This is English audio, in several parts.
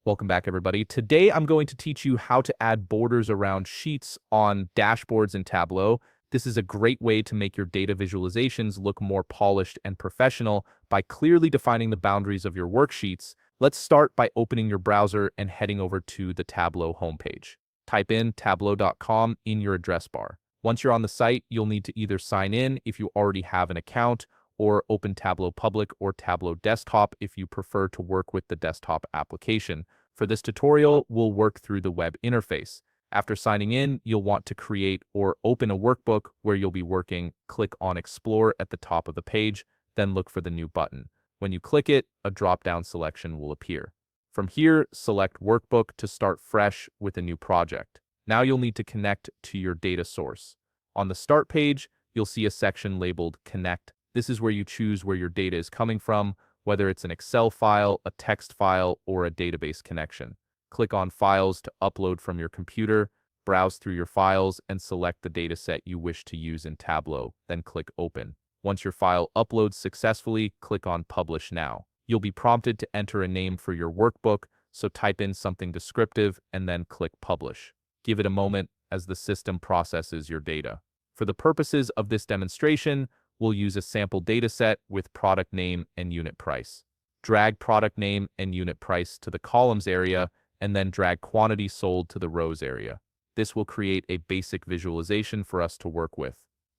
Welcome back, everybody. Today, I'm going to teach you how to add borders around sheets on dashboards in Tableau. This is a great way to make your data visualizations look more polished and professional by clearly defining the boundaries of your worksheets. Let's start by opening your browser and heading over to the Tableau homepage. Type in tableau.com in your address bar. Once you're on the site, you'll need to either sign in if you already have an account, or open Tableau Public or Tableau Desktop if you prefer to work with the desktop application. For this tutorial, we'll work through the web interface. After signing in, you'll want to create or open a workbook where you'll be working. Click on Explore at the top of the page, then look for the New button. When you click it, a drop-down selection will appear. From here, select Workbook to start fresh with a new project. Now you'll need to connect to your data source. On the Start page, you'll see a section labeled Connect. This is where you choose where your data is coming from, whether it's an Excel file, a text file, or a database connection. Click on Files to upload from your computer, browse through your files, and select the dataset you wish to use in Tableau, then click Open. Once your file uploads successfully, click on Publish Now. You'll be prompted to enter a name for your workbook, so type in something descriptive and then click Publish. Give it a moment as the system processes your data. For the purposes of this demonstration, we'll use a sample dataset with product name and unit price. Drag product name and unit price to the columns area, and then drag quantity sold to the rows area. This will create a basic visualization for us to work with.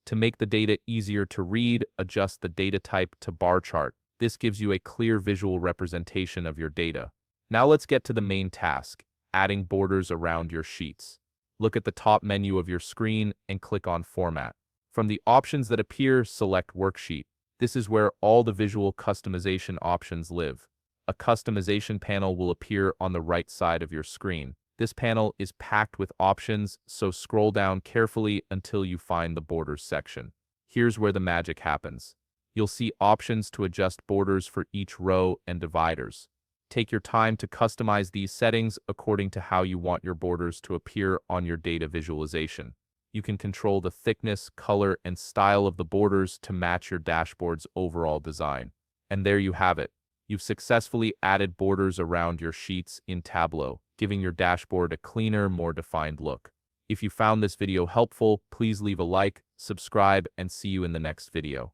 To make the data easier to read, adjust the data type to bar chart. This gives you a clear visual representation of your data. Now let's get to the main task, adding borders around your sheets. Look at the top menu of your screen and click on Format. From the options that appear, select Worksheet. This is where all the visual customization options live. A customization panel will appear on the right side of your screen. This panel is packed with options, so scroll down carefully until you find the Borders section. Here's where the magic happens. You'll see options to adjust borders for each row and dividers. Take your time to customize these settings according to how you want your borders to appear on your data visualization. You can control the thickness, color, and style of the borders to match your dashboard's overall design. And there you have it. You've successfully added borders around your sheets in Tableau, giving your dashboard a cleaner, more defined look. If you found this video helpful, please leave a like, subscribe, and see you in the next video.